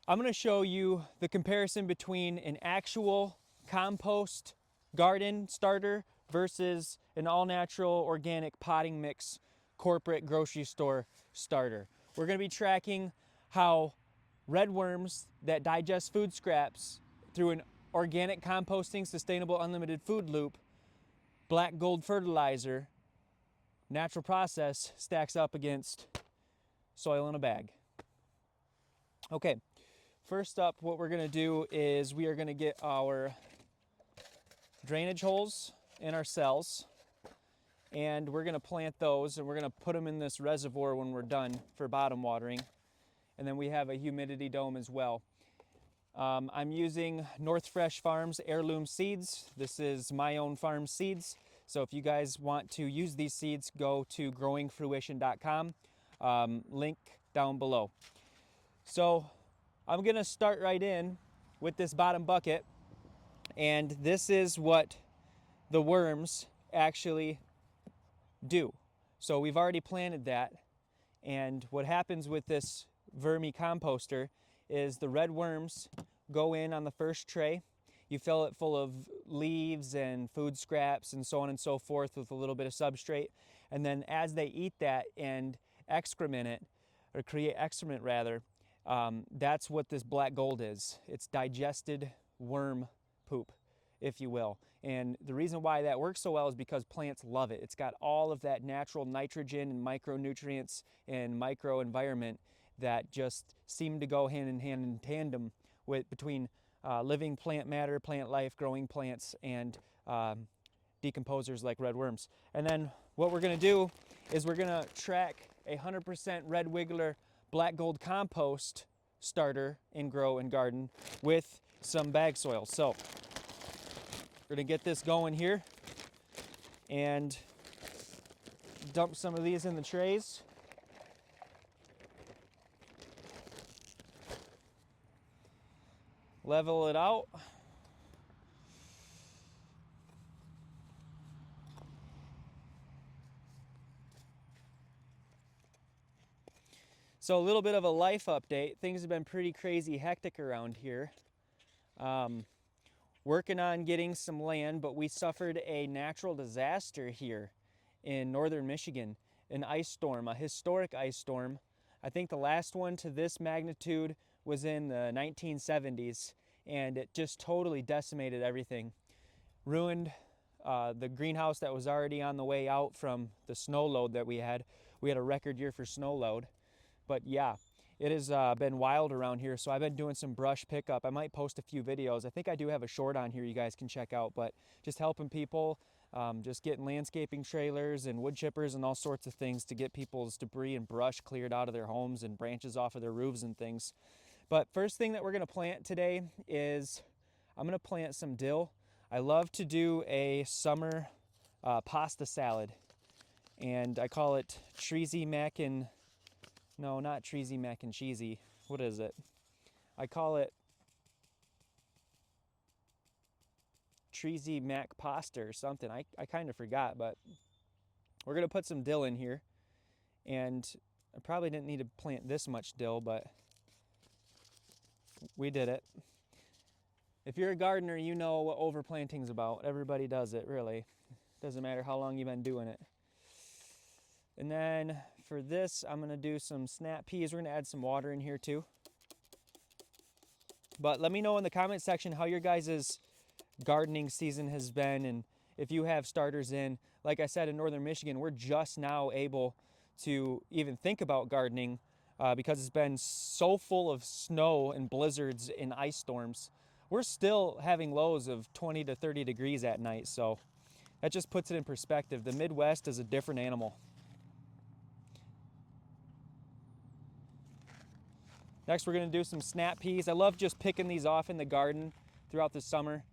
I'm going to show you the comparison between an actual compost garden starter versus an all-natural organic potting mix corporate grocery store starter. We're going to be tracking how red worms that digest food scraps through an organic composting sustainable unlimited food loop, black gold fertilizer, natural process stacks up against soil in a bag. Okay. First up, what we're going to do is we are going to get our drainage holes in our cells, and we're going to plant those, and we're going to put them in this reservoir when we're done for bottom watering. And then we have a humidity dome as well. I'm using North Fresh Farms heirloom seeds. This is my own farm seeds. So if you guys want to use these seeds, go to growingfruition.com. Link down below. So I'm gonna start right in with this bottom bucket, and this is what the worms actually do. So we've already planted that, and what happens with this vermicomposter is the red worms go in on the first tray. You fill it full of leaves and food scraps and so on and so forth with a little bit of substrate, and then as they eat that and excrement it, or create excrement rather, that's what this black gold is. It's digested worm poop, if you will. And the reason why that works so well is because plants love it. It's got all of that natural nitrogen and micronutrients and microenvironment that just seem to go hand in hand in tandem between living plant matter, plant life, growing plants, and decomposers like red worms. And then what we're going to do is we're going to track a 100% red wiggler black gold compost starter in Grow and Garden with some bag soil. So we're gonna get this going here and dump some of these in the trays. Level it out. So a little bit of a life update. Things have been pretty crazy hectic around here. Working on getting some land, but we suffered a natural disaster here in northern Michigan, an ice storm, a historic ice storm. I think the last one to this magnitude was in the 1970s, and it just totally decimated everything. Ruined the greenhouse that was already on the way out from the snow load that we had. We had a record year for snow load. But yeah, it has been wild around here, so I've been doing some brush pickup. I might post a few videos. I think I do have a short on here you guys can check out, but just helping people, just getting landscaping trailers and wood chippers and all sorts of things to get people's debris and brush cleared out of their homes and branches off of their roofs and things. But first thing that we're gonna plant today is I'm gonna plant some dill. I love to do a summer pasta salad, and I call it treasy mac and no, not treasy mac and cheesy. What is it? I call it treasy mac pasta or something. I kind of forgot, but we're going to put some dill in here. And I probably didn't need to plant this much dill, but we did it. If you're a gardener, you know what overplanting's about. Everybody does it, really. Doesn't matter how long you've been doing it. And then for this, I'm gonna do some snap peas. We're gonna add some water in here too. But let me know in the comment section how your guys' gardening season has been, and if you have starters in. Like I said, in northern Michigan, we're just now able to even think about gardening because it's been so full of snow and blizzards and ice storms. We're still having lows of 20 to 30 degrees at night, so that just puts it in perspective. The Midwest is a different animal. Next, we're going to do some snap peas. I love just picking these off in the garden throughout the summer.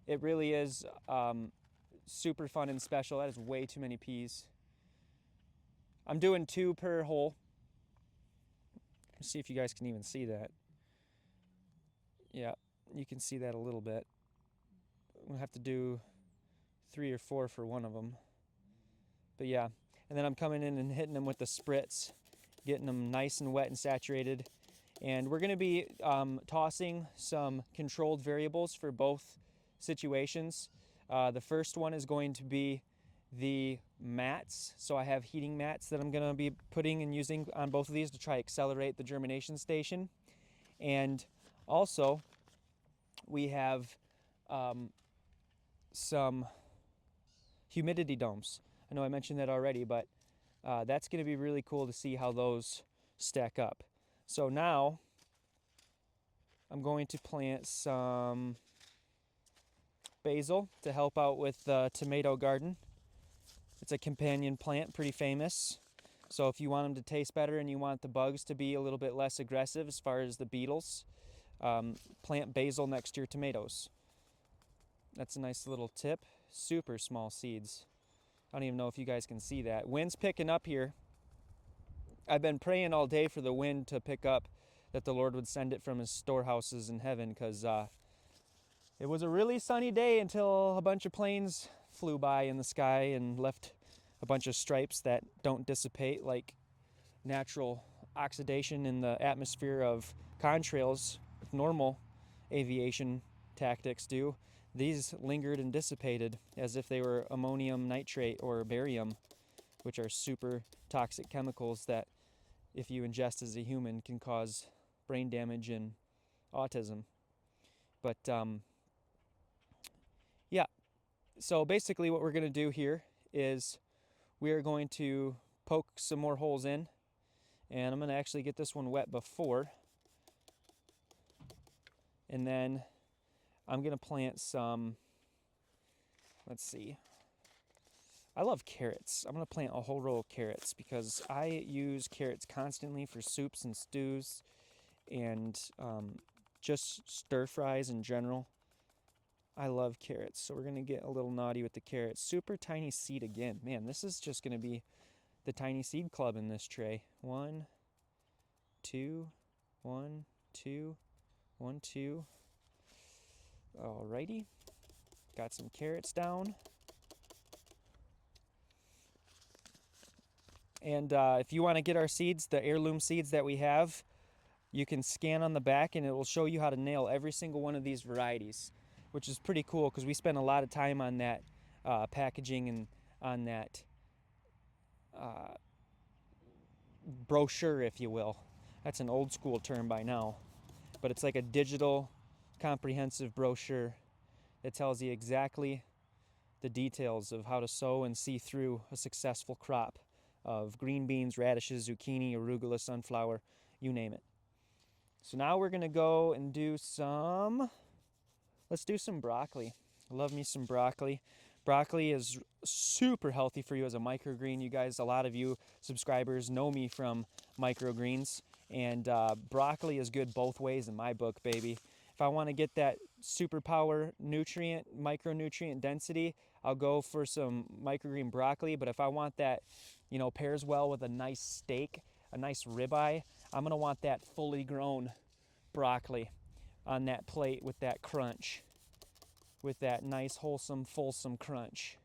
It really is super fun and special. That is way too many peas. I'm doing 2 per hole. Let's see if you guys can even see that. Yeah, you can see that a little bit. We'll have to do 3 or 4 for one of them. But yeah, and then I'm coming in and hitting them with the spritz, getting them nice and wet and saturated. And we're going to be tossing some controlled variables for both situations. The first one is going to be the mats. So I have heating mats that I'm going to be putting and using on both of these to try accelerate the germination station. And also we have some humidity domes. I know I mentioned that already, but that's going to be really cool to see how those stack up. So now I'm going to plant some basil to help out with the tomato garden. It's a companion plant, pretty famous. So if you want them to taste better and you want the bugs to be a little bit less aggressive as far as the beetles, plant basil next to your tomatoes. That's a nice little tip. Super small seeds. I don't even know if you guys can see that. Wind's picking up here. I've been praying all day for the wind to pick up, that the Lord would send it from his storehouses in heaven, because it was a really sunny day until a bunch of planes flew by in the sky and left a bunch of stripes that don't dissipate like natural oxidation in the atmosphere of contrails, normal aviation tactics do. These lingered and dissipated as if they were ammonium nitrate or barium, which are super toxic chemicals that, if you ingest as a human, can cause brain damage and autism. But yeah, so basically what we're going to do here is we are going to poke some more holes in, and I'm going to actually get this one wet before, and then I'm going to plant some, let's see, I love carrots. I'm going to plant a whole row of carrots because I use carrots constantly for soups and stews and just stir fries in general. I love carrots, so we're going to get a little naughty with the carrots. Super tiny seed again. Man, this is just going to be the tiny seed club in this tray. 1, 2, 1, 2, 1, 2. Alrighty. Got some carrots down. And if you want to get our seeds, the heirloom seeds that we have, you can scan on the back and it will show you how to nail every single one of these varieties, which is pretty cool because we spend a lot of time on that packaging and on that brochure, if you will. That's an old school term by now, but it's like a digital comprehensive brochure that tells you exactly the details of how to sow and see through a successful crop of green beans, radishes, zucchini, arugula, sunflower, you name it. So now we're going to go and do let's do some broccoli. I love me some broccoli. Broccoli is super healthy for you as a microgreen. You guys, a lot of you subscribers know me from microgreens, and broccoli is good both ways in my book, baby. If I want to get that superpower nutrient, micronutrient density, I'll go for some microgreen broccoli. But if I want that, pairs well with a nice steak, a nice ribeye, I'm going to want that fully grown broccoli on that plate with that crunch, with that nice, wholesome, fulsome crunch.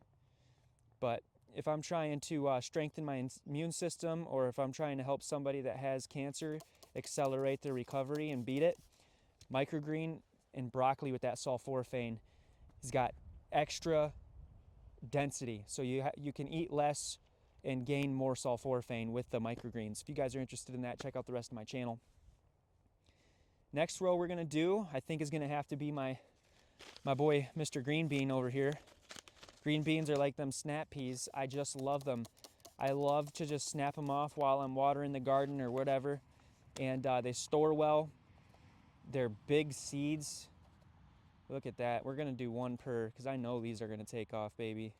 But if I'm trying to strengthen my immune system, or if I'm trying to help somebody that has cancer accelerate their recovery and beat it, microgreen and broccoli with that sulforaphane has got extra density. So you can eat less and gain more sulforaphane with the microgreens. If you guys are interested in that, check out the rest of my channel. Next row we're going to do, I think, is going to have to be my boy Mr. Green Bean over here. Green beans are like them snap peas. I just love them. I love to just snap them off while I'm watering the garden or whatever. And they store well. They're big seeds. Look at that. We're going to do one per, because I know these are going to take off, baby.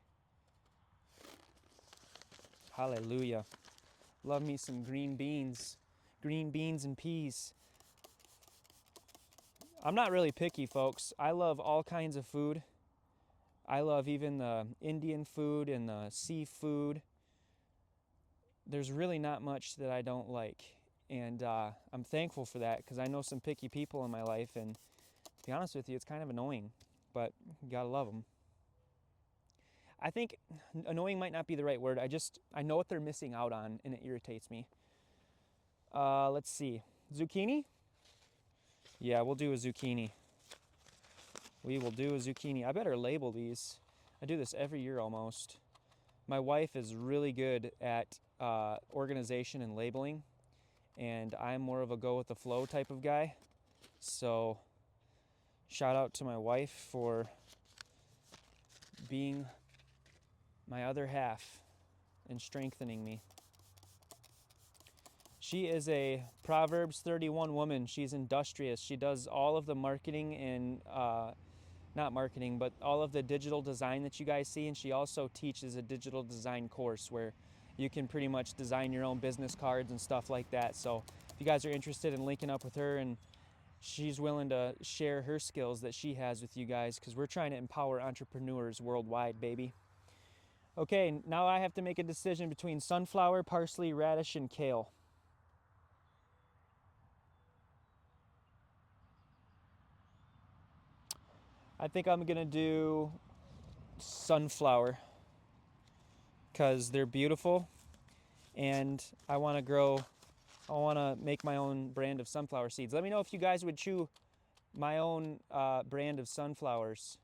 Hallelujah. Love me some green beans. Green beans and peas. I'm not really picky, folks. I love all kinds of food. I love even the Indian food and the seafood. There's really not much that I don't like. And I'm thankful for that, because I know some picky people in my life, and to be honest with you, it's kind of annoying, but you gotta love them. I think annoying might not be the right word. I know what they're missing out on, and it irritates me. Let's see. Zucchini. Yeah, we'll do a zucchini. We will do a zucchini. I better label these. I do this every year almost. My wife is really good at organization and labeling, and I'm more of a go with the flow type of guy. So shout out to my wife for being my other half and strengthening me. She is a Proverbs 31 woman. She's industrious. She does all of the marketing and not marketing, but all of the digital design that you guys see. And she also teaches a digital design course where you can pretty much design your own business cards and stuff like that. So if you guys are interested in linking up with her, and she's willing to share her skills that she has with you guys, because we're trying to empower entrepreneurs worldwide, baby. Okay, now I have to make a decision between sunflower, parsley, radish, and kale. I think I'm gonna do sunflower because they're beautiful, and I want to make my own brand of sunflower seeds. Let me know if you guys would chew my own brand of sunflowers.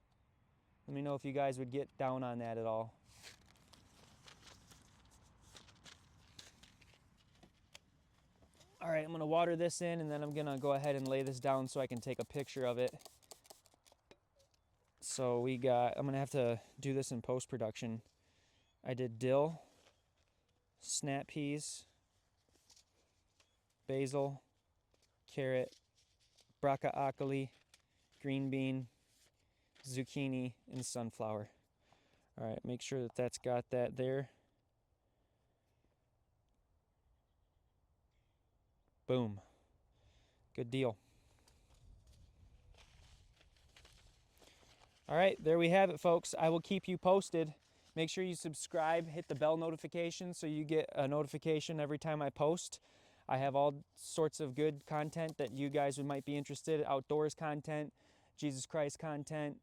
Let me know if you guys would get down on that at all. All right, I'm gonna water this in, and then I'm gonna go ahead and lay this down so I can take a picture of it. So I'm gonna have to do this in post-production. I did dill, snap peas, basil, carrot, broccoli, green bean, zucchini, and sunflower. All right, make sure that that's got that there. Boom. Good deal. All right, there we have it, folks. I will keep you posted. Make sure you subscribe, hit the bell notification so you get a notification every time I post. I have all sorts of good content that you guys might be interested in. Outdoors content, Jesus Christ content.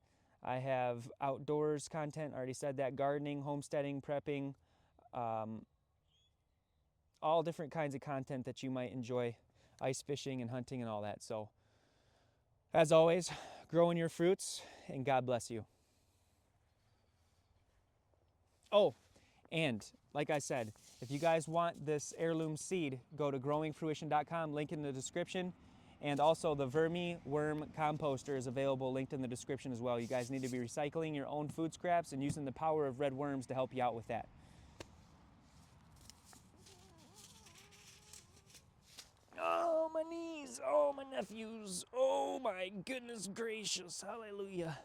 I have outdoors content, I already said that, gardening, homesteading, prepping, all different kinds of content that you might enjoy, ice fishing and hunting and all that. So as always, growing your fruits, and God bless you. Oh, and like I said, if you guys want this heirloom seed, go to growingfruition.com, link in the description. And also the Vermi Worm Composter is available, linked in the description as well. You guys need to be recycling your own food scraps and using the power of red worms to help you out with that. Oh, my knees. Oh, my nephews. Oh, my goodness gracious. Hallelujah.